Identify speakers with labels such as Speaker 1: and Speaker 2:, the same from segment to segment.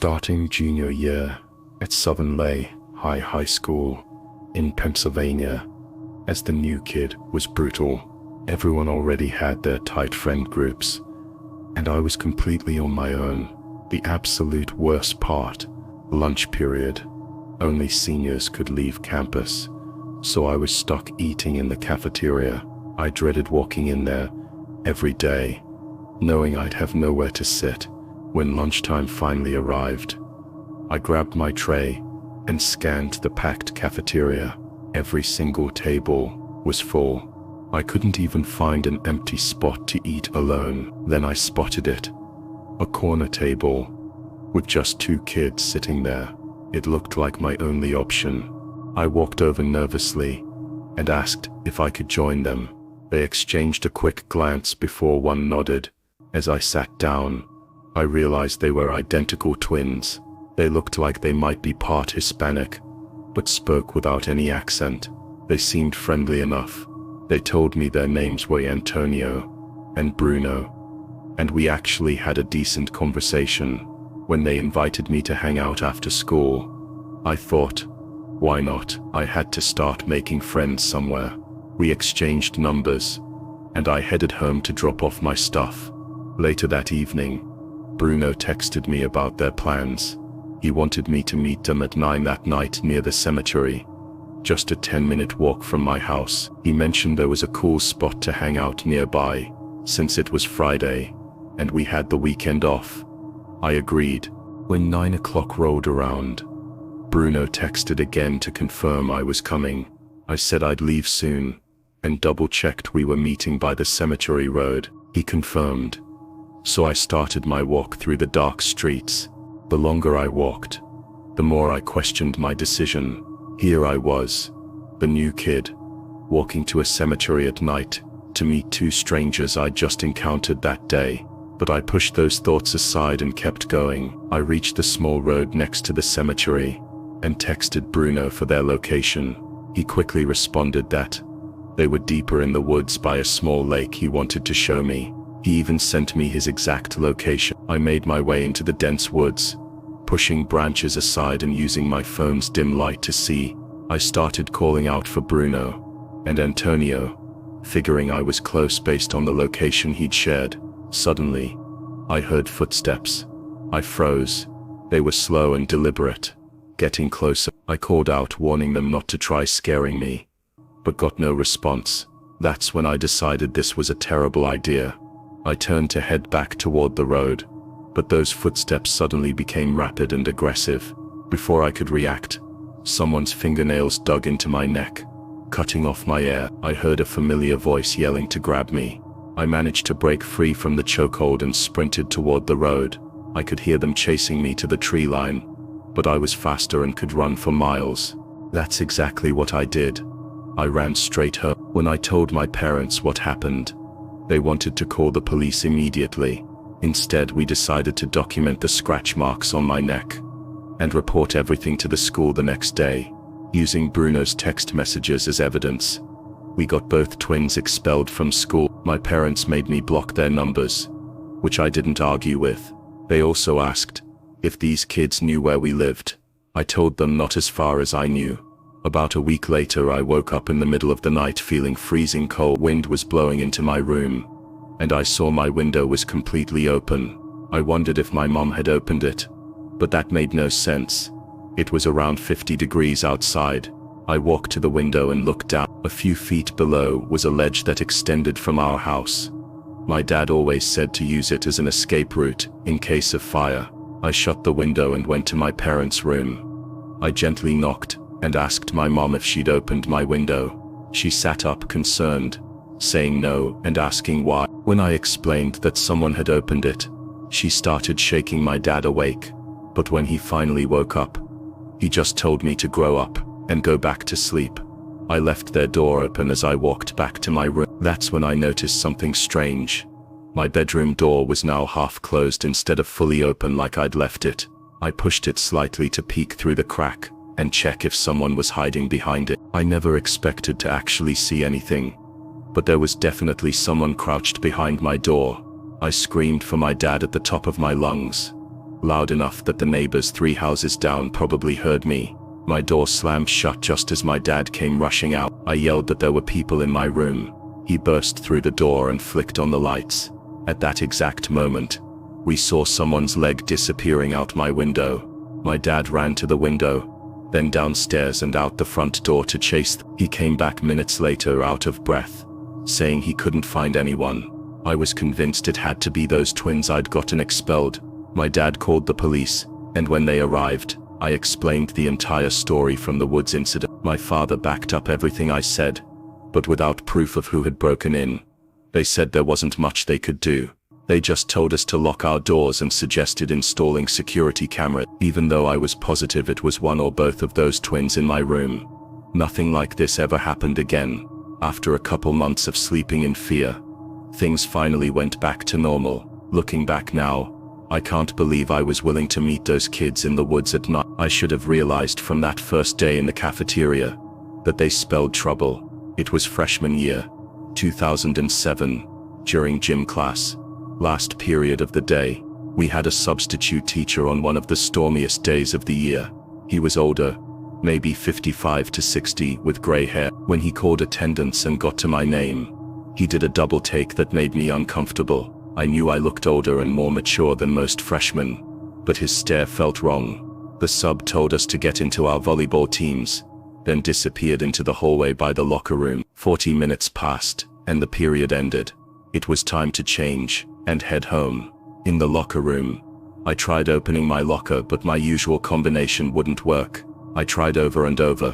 Speaker 1: starting junior year at Southern Lay High School in Pennsylvania. As the new kid was brutal, everyone already had their tight friend groups, and I was completely on my own. The absolute worst part, lunch period. Only seniors could leave campus, so I was stuck eating in the cafeteria. I dreaded walking in there every day, knowing I'd have nowhere to sit. When lunchtime finally arrived, I grabbed my tray and scanned the packed cafeteria. Every single table was full. I couldn't even find an empty spot to eat alone. Then I spotted it, a corner table with just 2 kids sitting there. It looked like my only option. I walked over nervously and asked if I could join them. They exchanged a quick glance before one nodded. As I sat down, I realized they were identical twins. They looked like they might be part Hispanic, but spoke without any accent. They seemed friendly enough. They told me their names were Antonio and Bruno, and we actually had a decent conversation. When they invited me to hang out after school, I thought, why not? I had to start making friends somewhere. We exchanged numbers, and I headed home to drop off my stuff. Later that evening, Bruno texted me about their plans. He wanted me to meet them at 9 that night near the cemetery, just a 10-minute walk from my house. He mentioned there was a cool spot to hang out nearby, since it was Friday, and we had the weekend off. I agreed. When 9 o'clock rolled around, Bruno texted again to confirm I was coming. I said I'd leave soon, and double-checked we were meeting by the cemetery road. He confirmed. So I started my walk through the dark streets. The longer I walked, the more I questioned my decision. Here I was, the new kid, walking to a cemetery at night to meet 2 strangers I'd just encountered that day. But I pushed those thoughts aside and kept going. I reached the small road next to the cemetery and texted Bruno for their location. He quickly responded that they were deeper in the woods by a small lake he wanted to show me. He even sent me his exact location. I made my way into the dense woods, pushing branches aside and using my phone's dim light to see. I started calling out for Bruno and Antonio, figuring I was close based on the location he'd shared. Suddenly, I heard footsteps. I froze. They were slow and deliberate, getting closer. I called out, warning them not to try scaring me, but got no response. That's when I decided this was a terrible idea. I turned to head back toward the road, but those footsteps suddenly became rapid and aggressive. Before I could react, someone's fingernails dug into my neck, cutting off my air. I heard a familiar voice yelling to grab me. I managed to break free from the chokehold and sprinted toward the road. I could hear them chasing me to the tree line, but I was faster and could run for miles. That's exactly what I did. I ran straight home. When I told my parents what happened, they wanted to call the police immediately. Instead, we decided to document the scratch marks on my neck and report everything to the school the next day, using Bruno's text messages as evidence. We got both twins expelled from school. My parents made me block their numbers, which I didn't argue with. They also asked if these kids knew where we lived. I told them not as far as I knew. About a week later, I woke up in the middle of the night feeling freezing cold. Wind was blowing into my room, and I saw my window was completely open. I wondered if my mom had opened it, but that made no sense. It was around 50 degrees outside. I walked to the window and looked down. A few feet below was a ledge that extended from our house. My dad always said to use it as an escape route in case of fire. I shut the window and went to my parents' room. I gently knocked and asked my mom if she'd opened my window. She sat up concerned, saying no and asking why. When I explained that someone had opened it, she started shaking my dad awake. But when he finally woke up, he just told me to grow up and go back to sleep. I left their door open as I walked back to my room. That's when I noticed something strange. My bedroom door was now half closed instead of fully open like I'd left it. I pushed it slightly to peek through the crack and check if someone was hiding behind it. I never expected to actually see anything, but there was definitely someone crouched behind my door. I screamed for my dad at the top of my lungs, loud enough that the neighbors 3 houses down probably heard me. My door slammed shut just as my dad came rushing out. I yelled that there were people in my room. He burst through the door and flicked on the lights. At that exact moment, we saw someone's leg disappearing out my window. My dad ran to the window, then downstairs and out the front door to chase them. He came back minutes later out of breath, saying he couldn't find anyone. I was convinced it had to be those twins I'd gotten expelled. My dad called the police, and when they arrived, I explained the entire story from the woods incident. My father backed up everything I said, but without proof of who had broken in. They said there wasn't much they could do. They just told us to lock our doors and suggested installing security cameras, even though I was positive it was one or both of those twins in my room. Nothing like this ever happened again. After a couple months of sleeping in fear, things finally went back to normal. Looking back now, I can't believe I was willing to meet those kids in the woods at night. I should have realized from that first day in the cafeteria that they spelled trouble. It was freshman year, 2007, during gym class. Last period of the day, we had a substitute teacher on one of the stormiest days of the year. He was older, maybe 55 to 60, with gray hair. When he called attendance and got to my name, he did a double take that made me uncomfortable. I knew I looked older and more mature than most freshmen, but his stare felt wrong. The sub told us to get into our volleyball teams, then disappeared into the hallway by the locker room. 40 minutes passed, and the period ended. It was time to change and head home. In the locker room, I tried opening my locker, but my usual combination wouldn't work. I tried over and over,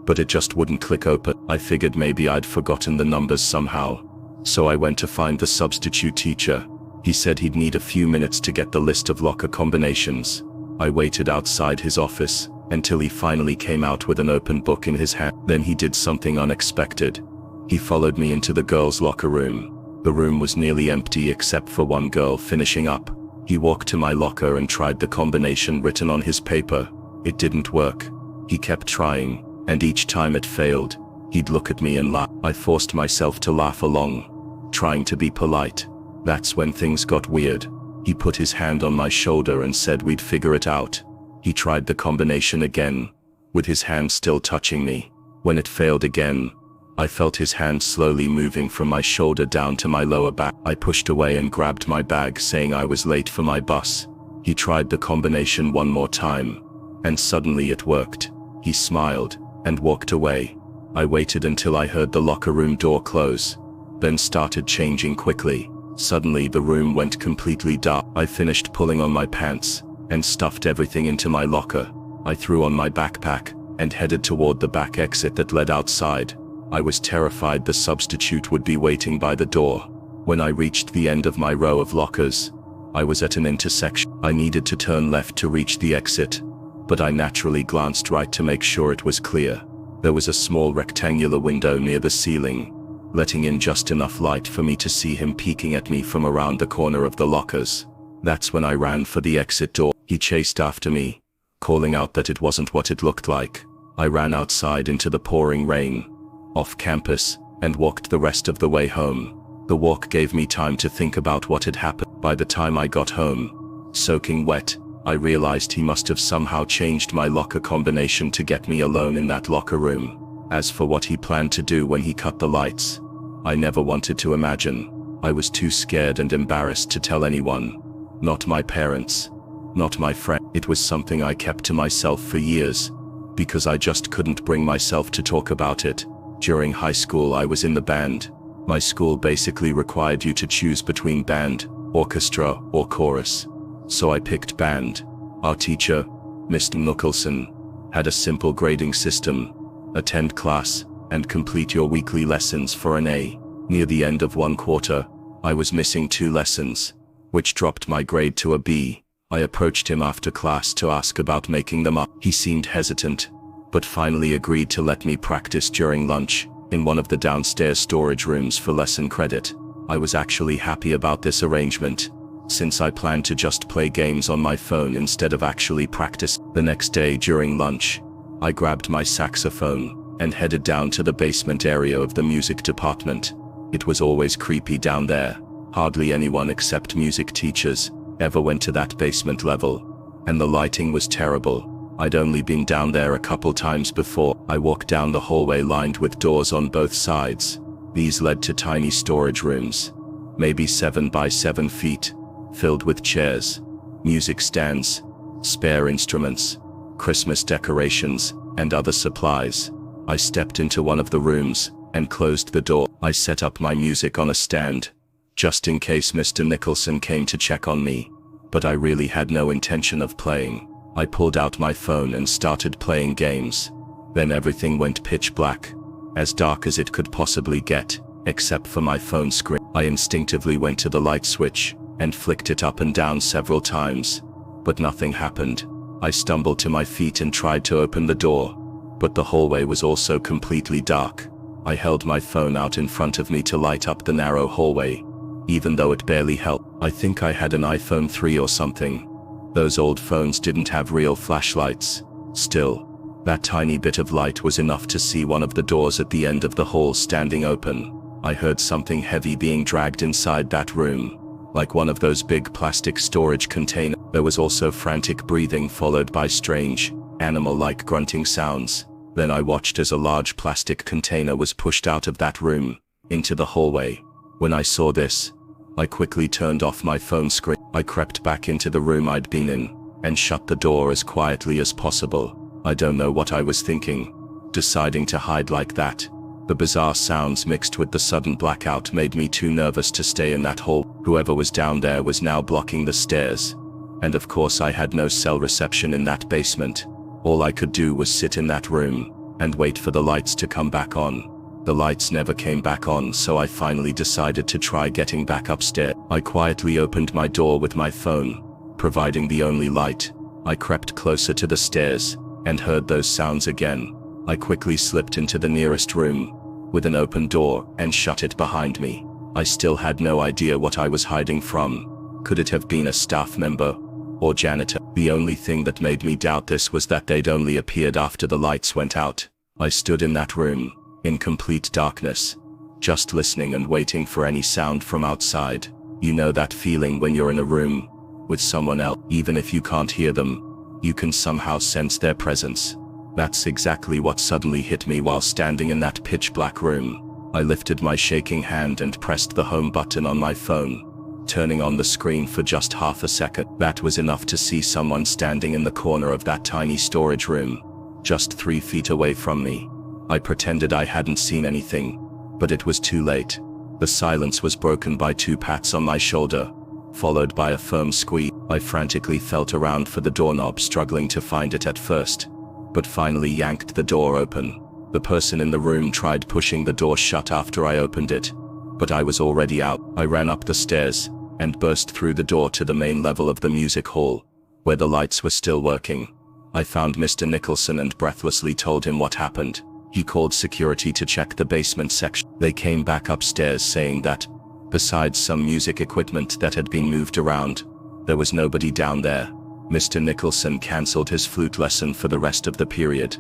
Speaker 1: but it just wouldn't click open. I figured maybe I'd forgotten the numbers somehow. So I went to find the substitute teacher. He said he'd need a few minutes to get the list of locker combinations. I waited outside his office until he finally came out with an open book in his hand. Then he did something unexpected. He followed me into the girls' locker room. The room was nearly empty except for one girl finishing up. He walked to my locker and tried the combination written on his paper. It didn't work. He kept trying, and each time it failed, he'd look at me and laugh. I forced myself to laugh along, trying to be polite. That's when things got weird. He put his hand on my shoulder and said we'd figure it out. He tried the combination again, with his hand still touching me. When it failed again, I felt his hand slowly moving from my shoulder down to my lower back. I pushed away and grabbed my bag, saying I was late for my bus. He tried the combination one more time, and suddenly it worked. He smiled and walked away. I waited until I heard the locker room door close, then started changing quickly. Suddenly the room went completely dark. I finished pulling on my pants and stuffed everything into my locker. I threw on my backpack and headed toward the back exit that led outside. I was terrified the substitute would be waiting by the door. When I reached the end of my row of lockers, I was at an intersection. I needed to turn left to reach the exit, but I naturally glanced right to make sure it was clear. There was a small rectangular window near the ceiling, letting in just enough light for me to see him peeking at me from around the corner of the lockers. That's when I ran for the exit door. He chased after me, calling out that it wasn't what it looked like. I ran outside into the pouring rain, off campus, and walked the rest of the way home. The walk gave me time to think about what had happened. By the time I got home, soaking wet, I realized he must have somehow changed my locker combination to get me alone in that locker room. As for what he planned to do when he cut the lights, I never wanted to imagine. I was too scared and embarrassed to tell anyone. Not my parents, not my friend. It was something I kept to myself for years, because I just couldn't bring myself to talk about it. During high school I was in the band. My school basically required you to choose between band, orchestra, or chorus. So I picked band. Our teacher, Mr. Nicholson, had a simple grading system: attend class and complete your weekly lessons for an A. Near the end of one quarter, I was missing 2 lessons, which dropped my grade to a B. I approached him after class to ask about making them up. He seemed hesitant, but finally agreed to let me practice during lunch in one of the downstairs storage rooms for lesson credit. I was actually happy about this arrangement, since I planned to just play games on my phone instead of actually practice. The next day during lunch, I grabbed my saxophone and headed down to the basement area of the music department. It was always creepy down there. Hardly anyone except music teachers ever went to that basement level.
Speaker 2: and the lighting was terrible. I'd only been down there a couple times before. I walked down the hallway lined with doors on both sides. These led to tiny storage rooms, maybe 7 by 7 feet, filled with chairs, music stands, spare instruments, Christmas decorations, and other supplies. I stepped into one of the rooms and closed the door. I set up my music on a stand, just in case Mr. Nicholson came to check on me, but I really had no intention of playing. I pulled out my phone and started playing games. Then everything went pitch black, as dark as it could possibly get, except for my phone screen. I instinctively went to the light switch and flicked it up and down several times, but nothing happened. I stumbled to my feet and tried to open the door, but the hallway was also completely dark. I held my phone out in front of me to light up the narrow hallway, even though it barely helped. I think I had an iPhone 3 or something. Those old phones didn't have real flashlights. Still, that tiny bit of light was enough to see one of the doors at the end of the hall standing open. I heard something heavy being dragged inside that room, like one of those big plastic storage containers. There was also frantic breathing followed by strange, animal-like grunting sounds. Then I watched as a large plastic container was pushed out of that room, into the hallway. When I saw this, I quickly turned off my phone screen. I crept back into the room I'd been in, and shut the door as quietly as possible. I don't know what I was thinking, deciding to hide like that. The bizarre sounds mixed with the sudden blackout made me too nervous to stay in that hall. Whoever was down there was now blocking the stairs. And of course I had no cell reception in that basement. All I could do was sit in that room, and wait for the lights to come back on. The lights never came back on, so I finally decided to try getting back upstairs. I quietly opened my door with my phone, providing the only light. I crept closer to the stairs, and heard those sounds again. I quickly slipped into the nearest room, with an open door, and shut it behind me. I still had no idea what I was hiding from. Could it have been a staff member, or janitor? The only thing that made me doubt this was that they'd only appeared after the lights went out. I stood in that room, in complete darkness, just listening and waiting for any sound from outside. You know that feeling when you're in a room with someone else, even if you can't hear them, you can somehow sense their presence. That's exactly what suddenly hit me while standing in that pitch black room. I lifted my shaking hand and pressed the home button on my phone, turning on the screen for just half a second. That was enough to see someone standing in the corner of that tiny storage room, just 3 feet away from me. I pretended I hadn't seen anything, but it was too late. The silence was broken by 2 pats on my shoulder, followed by a firm squeeze. I frantically felt around for the doorknob, struggling to find it at first, but finally yanked the door open. The person in the room tried pushing the door shut after I opened it, but I was already out. I ran up the stairs, and burst through the door to the main level of the music hall, where the lights were still working. I found Mr. Nicholson and breathlessly told him what happened. He called security to check the basement section. They came back upstairs saying that, besides some music equipment that had been moved around, there was nobody down there. Mr. Nicholson cancelled his flute lesson for the rest of the period,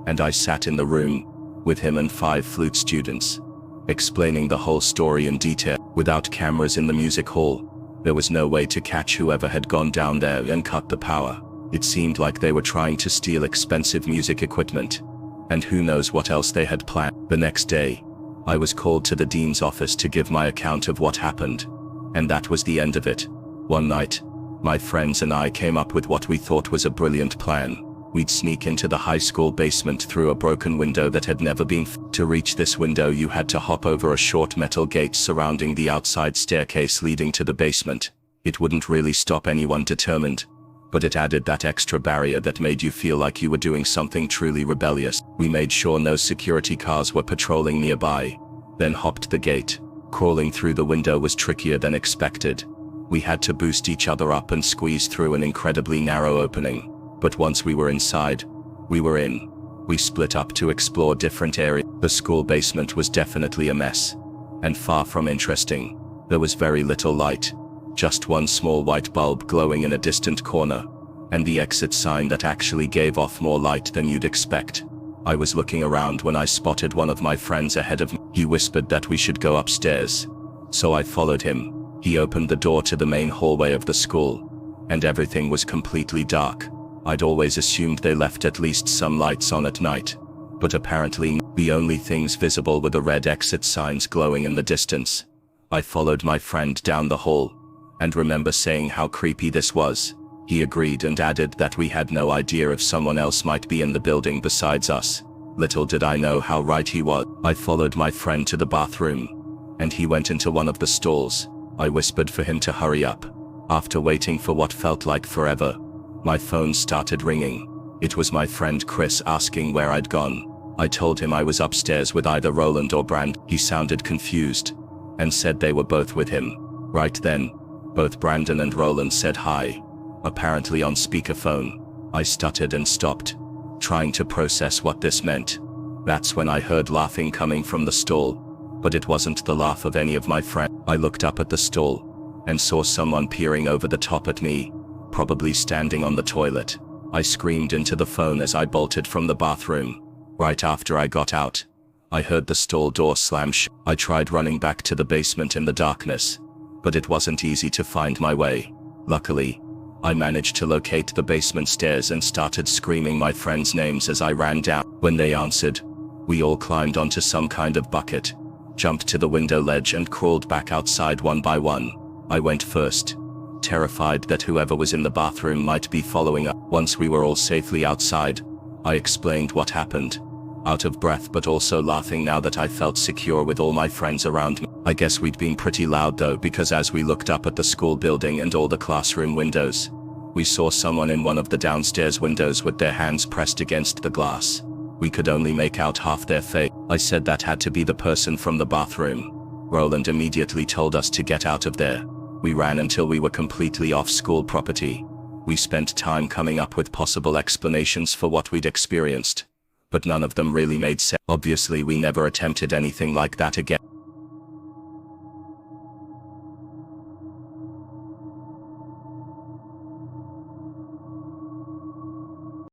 Speaker 2: and I sat in the room with him and 5 flute students, explaining the whole story in detail. Without cameras in the music hall, there was no way to catch whoever had gone down there and cut the power. It seemed like they were trying to steal expensive music equipment, and who knows what else they had planned. The next day, I was called to the dean's office to give my account of what happened, and that was the end of it. One night, my friends and I came up with what we thought was a brilliant plan. We'd sneak into the high school basement through a broken window that had never been To reach this window, you had to hop over a short metal gate surrounding the outside staircase leading to the basement. It wouldn't really stop anyone determined, but it added that extra barrier that made you feel like you were doing something truly rebellious. We made sure no security cars were patrolling nearby, then hopped the gate. Crawling through the window was trickier than expected. We had to boost each other up and squeeze through an incredibly narrow opening. But once we were inside, we were in. We split up to explore different areas. The school basement was definitely a mess, and far from interesting. There was very little light, just one small white bulb glowing in a distant corner, and the exit sign that actually gave off more light than you'd expect. I was looking around when I spotted one of my friends ahead of me. He whispered that we should go upstairs, so I followed him. He opened the door to the main hallway of the school, and everything was completely dark. I'd always assumed they left at least some lights on at night. But apparently, the only things visible were the red exit signs glowing in the distance. I followed my friend down the hall, and remember saying how creepy this was. He agreed and added that we had no idea if someone else might be in the building besides us. Little did I know how right he was. I followed my friend to the bathroom, and he went into one of the stalls. I whispered for him to hurry up. After waiting for what felt like forever, my phone started ringing. It was my friend Chris asking where I'd gone. I told him I was upstairs with either Roland or Brand. He sounded confused, and said they were both with him. Right then, both Brandon and Roland said hi, apparently on speakerphone. I stuttered and stopped, trying to process what this meant. That's when I heard laughing coming from the stall, but it wasn't the laugh of any of my friends. I looked up at the stall, and saw someone peering over the top at me, probably standing on the toilet. I screamed into the phone as I bolted from the bathroom. Right after I got out, I heard the stall door slam shut. I tried running back to the basement in the darkness, but it wasn't easy to find my way. Luckily, I managed to locate the basement stairs and started screaming my friends' names as I ran down. When they answered, we all climbed onto some kind of bucket, jumped to the window ledge and crawled back outside one by one. I went first, terrified that whoever was in the bathroom might be following us. Once we were all safely outside, I explained what happened, out of breath but also laughing now that I felt secure with all my friends around me. I guess we'd been pretty loud though, because as we looked up at the school building and all the classroom windows, we saw someone in one of the downstairs windows with their hands pressed against the glass. We could only make out half their face. I said that had to be the person from the bathroom. Roland immediately told us to get out of there. We ran until we were completely off school property. We spent time coming up with possible explanations for what we'd experienced, but none of them really made sense. Obviously, we never attempted anything like that again.